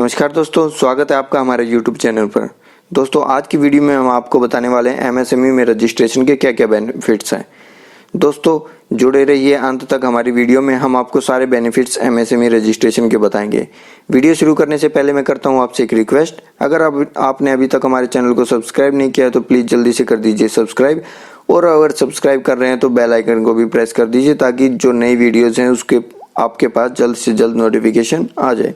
नमस्कार दोस्तों, स्वागत है आपका हमारे YouTube चैनल पर। दोस्तों आज की वीडियो में हम आपको बताने वाले हैं MSME में रजिस्ट्रेशन के क्या क्या बेनिफिट्स हैं। दोस्तों जुड़े रहिए अंत तक हमारी वीडियो में, हम आपको सारे बेनिफिट्स MSME रजिस्ट्रेशन के बताएंगे। वीडियो शुरू करने से पहले मैं करता हूं आपसे एक रिक्वेस्ट, अगर आपने अभी तक हमारे चैनल को सब्सक्राइब नहीं किया तो प्लीज़ जल्दी से कर दीजिए सब्सक्राइब, और अगर सब्सक्राइब कर रहे हैं तो बेल आइकन को भी प्रेस कर दीजिए ताकि जो नई वीडियोज़ हैं उसके आपके पास जल्द से जल्द नोटिफिकेशन आ जाए।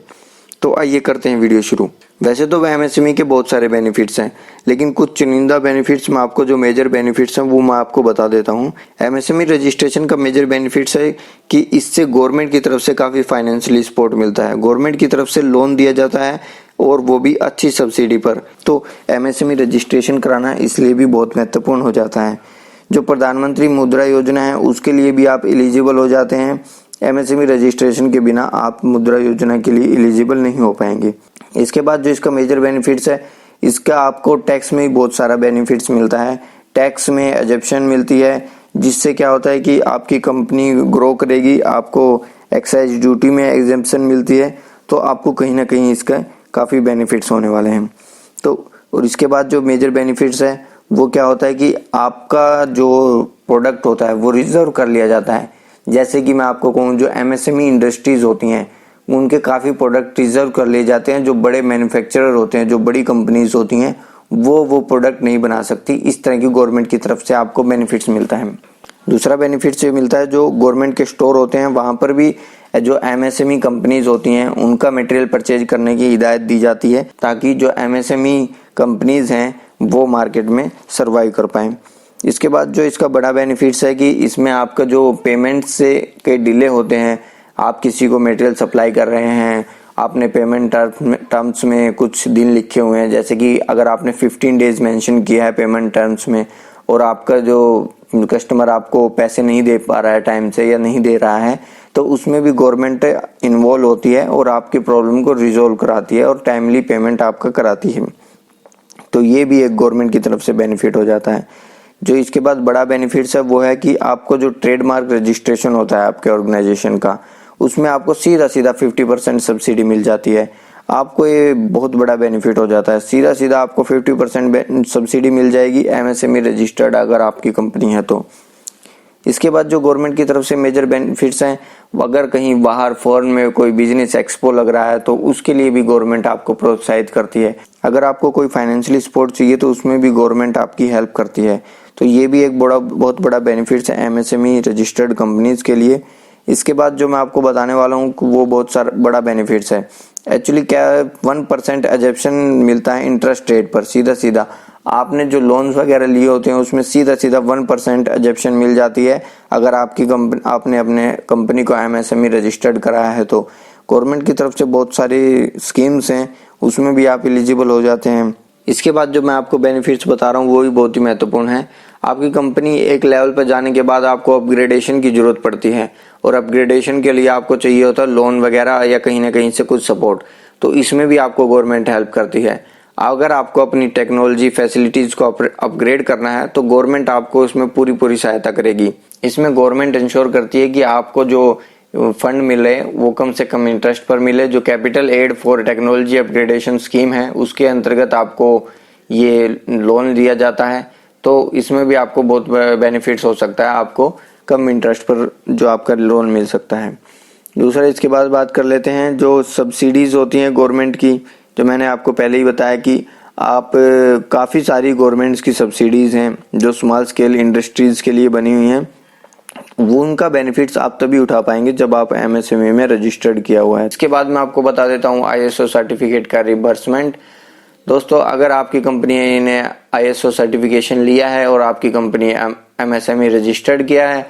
तो आइए करते हैं वीडियो शुरू। वैसे तो MSME के बहुत सारे बेनिफिट्स हैं, लेकिन कुछ चुनिंदा बेनिफिट्स में आपको जो मेजर बेनिफिट्स हैं वो मैं आपको बता देता हूँ। MSME रजिस्ट्रेशन का मेजर बेनिफिट्स है कि इससे गवर्नमेंट की तरफ से काफ़ी फाइनेंशियली सपोर्ट मिलता है, गवर्नमेंट की तरफ से लोन दिया जाता है और वो भी अच्छी सब्सिडी पर। तो MSME रजिस्ट्रेशन कराना इसलिए भी बहुत महत्वपूर्ण हो जाता है। जो प्रधानमंत्री मुद्रा योजना है उसके लिए भी आप एलिजिबल हो जाते हैं। MSME रजिस्ट्रेशन के बिना आप मुद्रा योजना के लिए एलिजिबल नहीं हो पाएंगे। इसके बाद जो इसका मेजर बेनिफिट्स है, इसका आपको टैक्स में भी बहुत सारा बेनिफिट्स मिलता है। टैक्स में एग्जेम्पशन मिलती है, जिससे क्या होता है कि आपकी कंपनी ग्रो करेगी, आपको एक्साइज ड्यूटी में एग्जेम्पशन मिलती है, तो आपको कहीं ना कहीं इसका काफ़ी बेनिफिट्स होने वाले हैं। तो और इसके बाद जो मेजर बेनिफिट्स है वो क्या होता है कि आपका जो प्रोडक्ट होता है वो रिजर्व कर लिया जाता है। जैसे कि मैं आपको कहूँ, जो MSME इंडस्ट्रीज होती हैं उनके काफ़ी प्रोडक्ट रिजर्व कर लिए जाते हैं। जो बड़े मैन्युफैक्चरर होते हैं, जो बड़ी कंपनीज होती हैं, वो प्रोडक्ट नहीं बना सकती। इस तरह की गवर्नमेंट की तरफ से आपको बेनिफिट्स मिलता है। दूसरा बेनिफिट्स ये मिलता है, जो गवर्नमेंट के स्टोर होते हैं वहाँ पर भी जो MSME कंपनीज होती हैं उनका मटेरियल परचेज करने की हिदायत दी जाती है, ताकि जो MSME कंपनीज हैं वो मार्केट में सर्वाइव कर पाएँ। इसके बाद जो इसका बड़ा बेनिफिट्स है कि इसमें आपका जो पेमेंट से के डिले होते हैं, आप किसी को मटेरियल सप्लाई कर रहे हैं, आपने पेमेंट टर्म्स में कुछ दिन लिखे हुए हैं, जैसे कि अगर आपने 15 डेज मेंशन किया है पेमेंट टर्म्स में और आपका जो कस्टमर आपको पैसे नहीं दे पा रहा है टाइम से या नहीं दे रहा है, तो उसमें भी गवर्नमेंट इन्वॉल्व होती है और आपकी प्रॉब्लम को रिजोल्व कराती है और टाइमली पेमेंट आपका कराती है। तो ये भी एक गवर्नमेंट की तरफ से बेनिफिट हो जाता है। जो इसके बाद बड़ा बेनिफिट्स है वो है कि आपको जो ट्रेडमार्क रजिस्ट्रेशन होता है आपके ऑर्गेनाइजेशन का, उसमें आपको सीधा 50% सब्सिडी मिल जाती है। आपको ये बहुत बड़ा बेनिफिट हो जाता है, सीधा आपको 50% सब्सिडी मिल जाएगी MSME रजिस्टर्ड अगर आपकी कंपनी है तो। इसके बाद जो गवर्नमेंट की तरफ से मेजर बेनिफिट्स हैं, अगर कहीं बाहर फॉरेन में कोई बिजनेस एक्सपो लग रहा है तो उसके लिए भी गवर्नमेंट आपको प्रोत्साहित करती है। अगर आपको कोई फाइनेंशियली सपोर्ट चाहिए तो उसमें भी गवर्नमेंट आपकी हेल्प करती है। तो ये भी एक बहुत बड़ा बेनिफिट्स है MSME रजिस्टर्ड कंपनीज के लिए। इसके बाद जो मैं आपको बताने वाला हूँ वो बहुत सारा बड़ा बेनिफिट्स है। एक्चुअली क्या 1% एग्जेम्पशन मिलता है इंटरेस्ट रेट पर, सीधा आपने जो लोन्स वगैरह लिए होते हैं उसमें सीधा 1% एग्जेम्पशन मिल जाती है। अगर आपने अपने कंपनी को MSME रजिस्टर्ड कराया है तो गवर्नमेंट की तरफ से बहुत सारी स्कीम्स हैं, उसमें भी आप एलिजिबल हो जाते हैं। इसके बाद जो मैं आपको बेनिफिट्स बता रहा हूँ वो भी बहुत ही महत्वपूर्ण है। आपकी कंपनी एक लेवल पर जाने के बाद आपको अपग्रेडेशन की जरूरत पड़ती है, और अपग्रेडेशन के लिए आपको चाहिए होता है लोन वगैरह या कहीं ना कहीं से कुछ सपोर्ट, तो इसमें भी आपको गवर्नमेंट हेल्प करती है। अगर आपको अपनी टेक्नोलॉजी फैसिलिटीज को अपग्रेड करना है तो गवर्नमेंट आपको इसमें पूरी सहायता करेगी। इसमें गवर्नमेंट इंश्योर करती है कि आपको जो फंड मिले वो कम से कम इंटरेस्ट पर मिले। जो capital aid for technology upgradation scheme है उसके अंतर्गत आपको ये लोन दिया जाता है, तो इसमें भी आपको बहुत बेनिफिट्स हो सकता है, आपको कम इंटरेस्ट पर जो आपका लोन मिल सकता है। दूसरा इसके बाद बात कर लेते हैं जो सब्सिडीज होती हैं गवर्नमेंट की, जो मैंने आपको पहले ही बताया कि आप काफ़ी सारी गवर्नमेंट्स की सब्सिडीज हैं जो स्मॉल स्केल इंडस्ट्रीज के लिए बनी हुई हैं, वो उनका बेनिफिट्स आप तभी उठा पाएंगे जब आप MSME में रजिस्टर्ड किया हुआ है। इसके बाद मैं आपको बता देता हूँ ISO सर्टिफिकेट का रिबर्समेंट। दोस्तों अगर आपकी कंपनी ने ISO सर्टिफिकेशन लिया है और आपकी कंपनी MSME रजिस्टर्ड किया है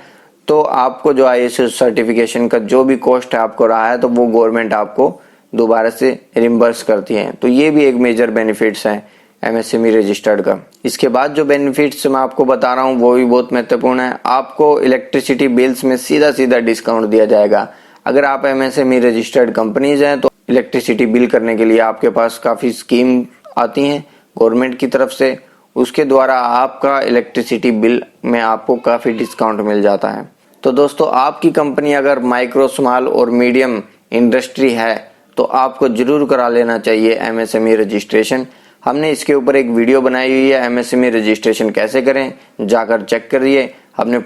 तो आपको जो ISO सर्टिफिकेशन का जो भी कॉस्ट है आपको रहा है तो वो गवर्नमेंट आपको दोबारा से रिम्बर्स करती है। तो ये भी एक मेजर बेनिफिट्स है MSME रजिस्टर्ड का। इसके बाद जो बेनिफिट्स मैं आपको बता रहा हूँ वो भी बहुत महत्वपूर्ण है। आपको इलेक्ट्रिसिटी बिल्स में सीधा डिस्काउंट दिया जाएगा। अगर आप MSME रजिस्टर्ड कंपनीज हैं तो इलेक्ट्रिसिटी बिल करने के लिए आपके पास काफ़ी स्कीम आती हैं गवर्नमेंट की तरफ से, उसके द्वारा आपका इलेक्ट्रिसिटी बिल में आपको काफ़ी डिस्काउंट मिल जाता है। तो दोस्तों आपकी कंपनी अगर माइक्रो, स्मॉल और मीडियम इंडस्ट्री है तो आपको जरूर करा लेना चाहिए एमएसएमई रजिस्ट्रेशन। हमने इसके ऊपर एक वीडियो बनाई हुई है, एमएसएमई रजिस्ट्रेशन कैसे करें, जाकर चेक करिए। हमने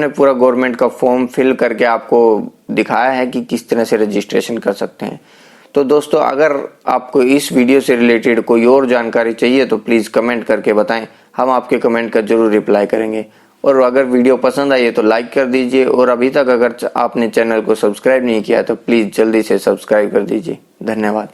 पूरा गवर्नमेंट का फॉर्म फिल करके आपको दिखाया है कि किस तरह से रजिस्ट्रेशन कर सकते हैं। तो दोस्तों, अगर आपको इस वीडियो से रिलेटेड कोई और जानकारी चाहिए तो प्लीज़ कमेंट करके बताएं, हम आपके कमेंट का जरूर रिप्लाई करेंगे। और अगर वीडियो पसंद आई है तो लाइक कर दीजिए, और अभी तक अगर आपने चैनल को सब्सक्राइब नहीं किया तो प्लीज़ जल्दी से सब्सक्राइब कर दीजिए। धन्यवाद।